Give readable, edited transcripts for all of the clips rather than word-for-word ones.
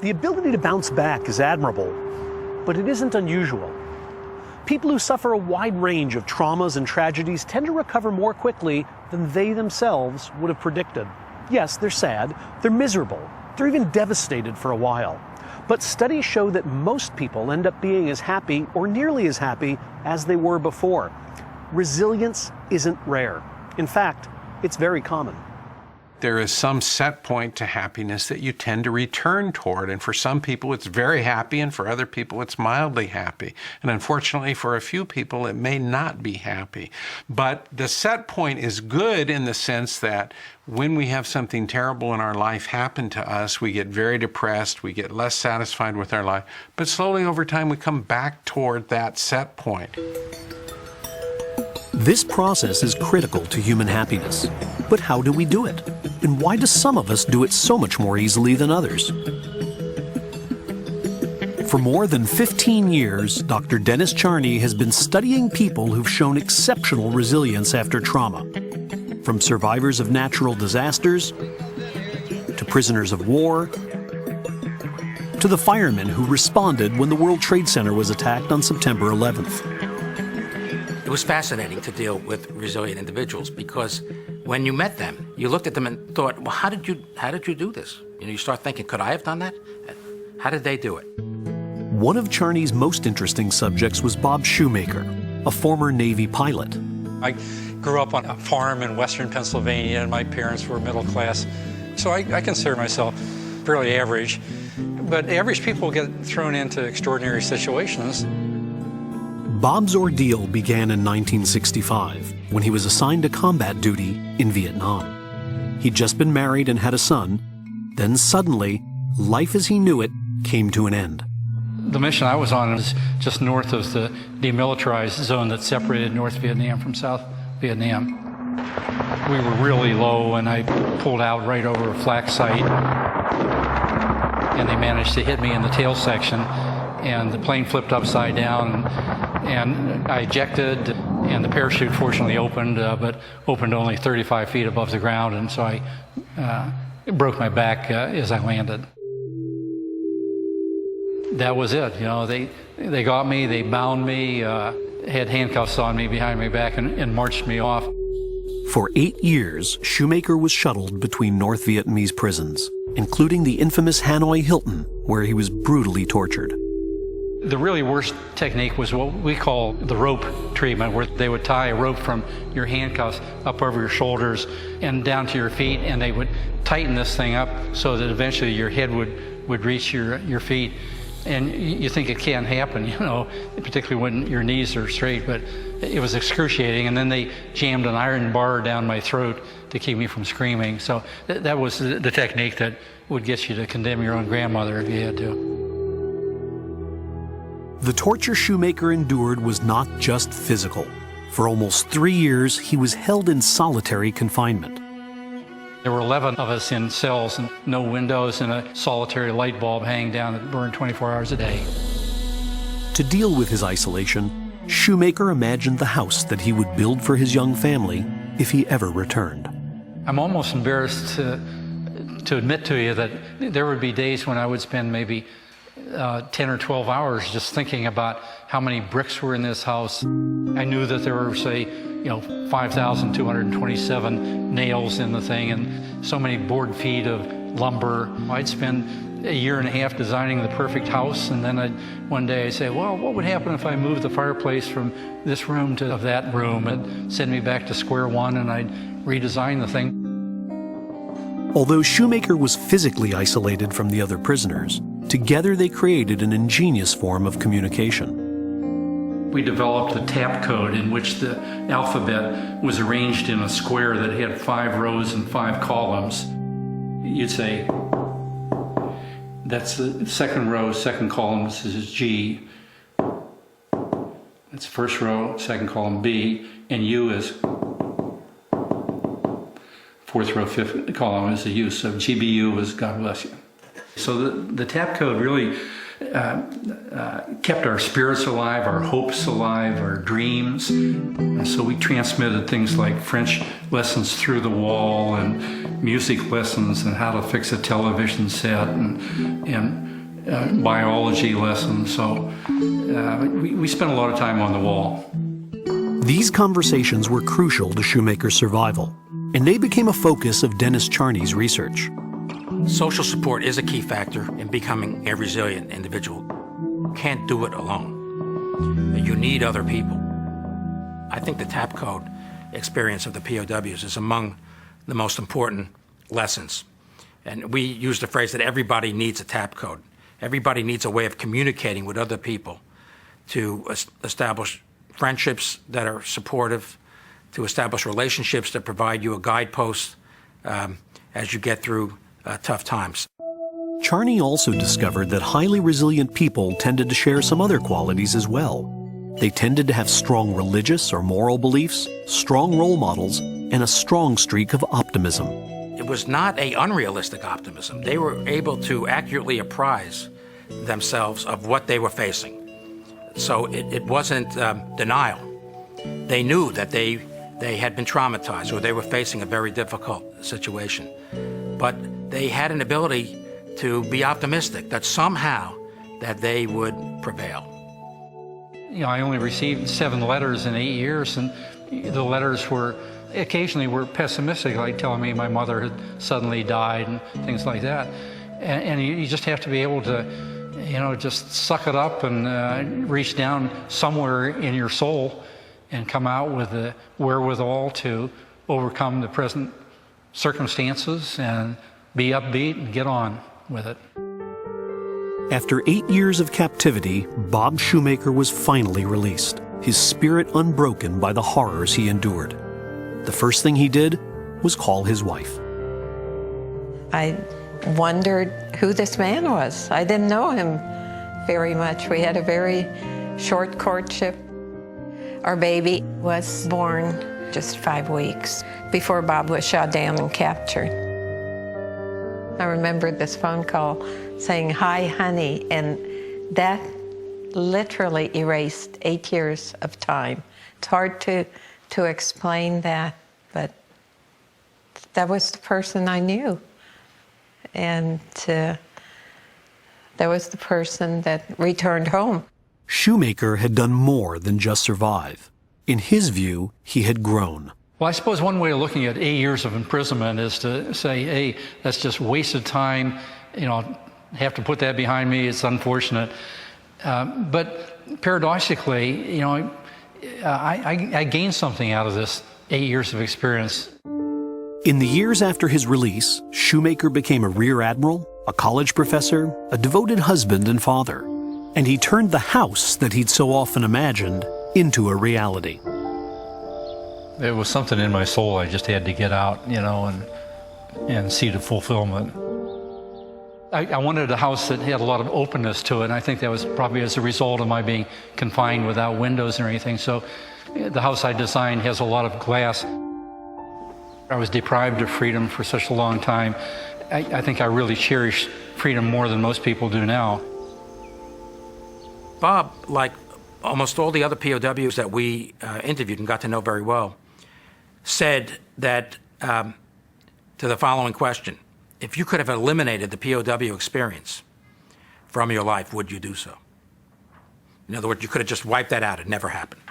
The ability to bounce back is admirable, but it isn't unusual. People who suffer a wide range of traumas and tragedies tend to recover more quickly than they themselves would have predicted. Yes, they're sad, they're miserable, they're even devastated for a while. But studies show that most people end up being as happy or nearly as happy as they were before. Resilience isn't rare. In fact, it's very common. There is some set point to happiness that you tend to return toward. And for some people, it's very happy, and for other people, it's mildly happy. And unfortunately, for a few people, it may not be happy. But the set point is good in the sense that when we have something terrible in our life happen to us, we get very depressed, we get less satisfied with our life. But slowly over time, we come back toward that set point. This process is critical to human happiness. But how do we do it? And why do some of us do it so much more easily than others? For more than 15 years, Dr. Dennis Charney has been studying people who've shown exceptional resilience after trauma. From survivors of natural disasters, to prisoners of war, to the firemen who responded when the World Trade Center was attacked on September 11th. It was fascinating to deal with resilient individuals because when you met them, you looked at them and thought, well, how did you do this? You start thinking, could I have done that? How did they do it? One of Charney's most interesting subjects was Bob Shoemaker, a former Navy pilot. I grew up on a farm in western Pennsylvania, and my parents were middle class. So I consider myself fairly average. But average people get thrown into extraordinary situations. Bob's ordeal began in 1965 when he was assigned to combat duty in Vietnam. He'd just been married and had a son. Then suddenly, life as he knew it came to an end. The mission I was on was just north of the demilitarized zone that separated North Vietnam from South Vietnam. We were really low, and I pulled out right over a flak site, and they managed to hit me in the tail section, and the plane flipped upside down, and I ejected, and the parachute fortunately opened, but opened only 35 feet above the ground, and so I broke my back as I landed. That was it. They got me, they bound me, had handcuffs on me behind my back and marched me off. For 8 years, Shoemaker was shuttled between North Vietnamese prisons, including the infamous Hanoi Hilton, where he was brutally tortured. The really worst technique was what we call the rope treatment, where they would tie a rope from your handcuffs up over your shoulders and down to your feet, and they would tighten this thing up so that eventually your head would reach your feet. And you think it can't happen, particularly when your knees are straight, but it was excruciating. And then they jammed an iron bar down my throat to keep me from screaming. So that was the technique that would get you to condemn your own grandmother if you had to. The torture Shoemaker endured was not just physical. For almost 3 years, he was held in solitary confinement. There were 11 of us in cells, and no windows, and a solitary light bulb hanging down that burned 24 hours a day. To deal with his isolation, Shoemaker imagined the house that he would build for his young family if he ever returned. I'm almost embarrassed to admit to you that there would be days when I would spend maybe 10 or 12 hours just thinking about how many bricks were in this house. I knew that there were, say, 5,227 nails in the thing and so many board feet of lumber. I'd spend a year and a half designing the perfect house, and then one day I'd say, well, what would happen if I moved the fireplace from this room to that room? It'd send me back to square one, and I'd redesign the thing. Although Shoemaker was physically isolated from the other prisoners, together they created an ingenious form of communication. We developed a tap code in which the alphabet was arranged in a square that had 5 rows and 5 columns. You'd say, that's the second row, second column, this is G. That's first row, second column B, and U is fourth row, fifth column is the U. So GBU was God bless you. So the tap code really kept our spirits alive, our hopes alive, our dreams. And so we transmitted things like French lessons through the wall and music lessons and how to fix a television set and biology lessons. So we spent a lot of time on the wall. These conversations were crucial to Shoemaker's survival, and they became a focus of Dennis Charney's research. Social support is a key factor in becoming a resilient individual. You can't do it alone. You need other people. I think the tap code experience of the POWs is among the most important lessons. And we use the phrase that everybody needs a tap code. Everybody needs a way of communicating with other people to establish friendships that are supportive, to establish relationships that provide you a guidepost as you get through tough times. Charney also discovered that highly resilient people tended to share some other qualities as well. They tended to have strong religious or moral beliefs, strong role models, and a strong streak of optimism. It was not an unrealistic optimism. They were able to accurately apprise themselves of what they were facing. So it wasn't denial. They knew that they had been traumatized or they were facing a very difficult situation. But they had an ability to be optimistic that somehow that they would prevail. You know, I only received 7 letters in 8 years, and the letters were occasionally pessimistic, like telling me my mother had suddenly died and things like that. And you just have to be able to, you know, just suck it up and reach down somewhere in your soul and come out with the wherewithal to overcome the present circumstances and be upbeat and get on with it. After 8 years of captivity, Bob Shoemaker was finally released, his spirit unbroken by the horrors he endured. The first thing he did was call his wife. I wondered who this man was. I didn't know him very much. We had a very short courtship. Our baby was born just 5 weeks before Bob was shot down and captured. I remember this phone call saying, "Hi, honey," and that literally erased 8 years of time. It's hard to explain that, but that was the person I knew. And that was the person that returned home. Shoemaker had done more than just survive. In his view, he had grown. Well, I suppose one way of looking at 8 years of imprisonment is to say, hey, that's just wasted time. You know, have to put that behind me. It's unfortunate. But paradoxically, you know, I gained something out of this 8 years of experience. In the years after his release, Shoemaker became a rear admiral, a college professor, a devoted husband and father. And he turned the house that he'd so often imagined into a reality. It was something in my soul I just had to get out, you know, and see the fulfillment. I wanted a house that had a lot of openness to it, and I think that was probably as a result of my being confined without windows or anything. So the house I designed has a lot of glass. I was deprived of freedom for such a long time. I think I really cherish freedom more than most people do now. Bob, like almost all the other POWs that we interviewed and got to know very well, said that to the following question: if you could have eliminated the POW experience from your life, would you do so? In other words, you could have just wiped that out. It never happened.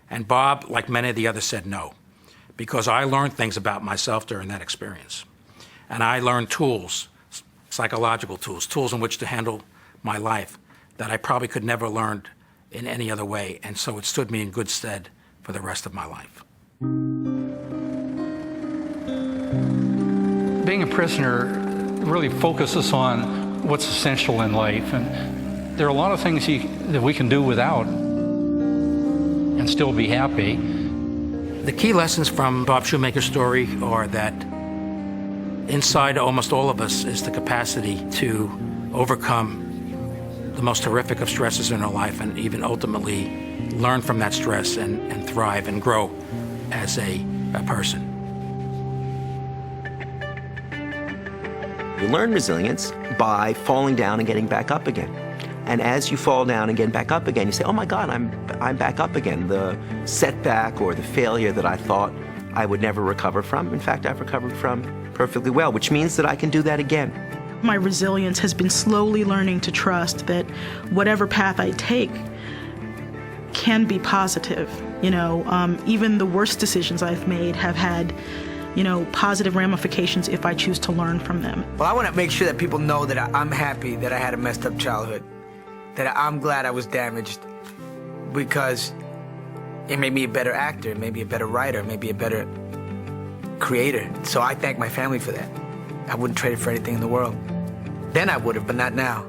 And Bob, like many of the others, said no, because I learned things about myself during that experience. And I learned tools, psychological tools in which to handle my life that I probably could never learn in any other way. And so it stood me in good stead for the rest of my life. Being a prisoner really focuses on what's essential in life. And there are a lot of things that we can do without and still be happy. The key lessons from Bob Shoemaker's story are that inside almost all of us is the capacity to overcome the most horrific of stresses in our life and even ultimately learn from that stress and thrive and grow as a person. You learn resilience by falling down and getting back up again. And as you fall down and get back up again, you say, oh my God, I'm back up again. The setback or the failure that I thought I would never recover from, in fact, I've recovered from perfectly well, which means that I can do that again. My resilience has been slowly learning to trust that whatever path I take can be positive. Even the worst decisions I've made have had, positive ramifications if I choose to learn from them. Well, I want to make sure that people know that I'm happy that I had a messed up childhood, that I'm glad I was damaged, because it made me a better actor, it made me a better writer, it made me a better creator. So I thank my family for that. I wouldn't trade it for anything in the world. Then I would have, but not now.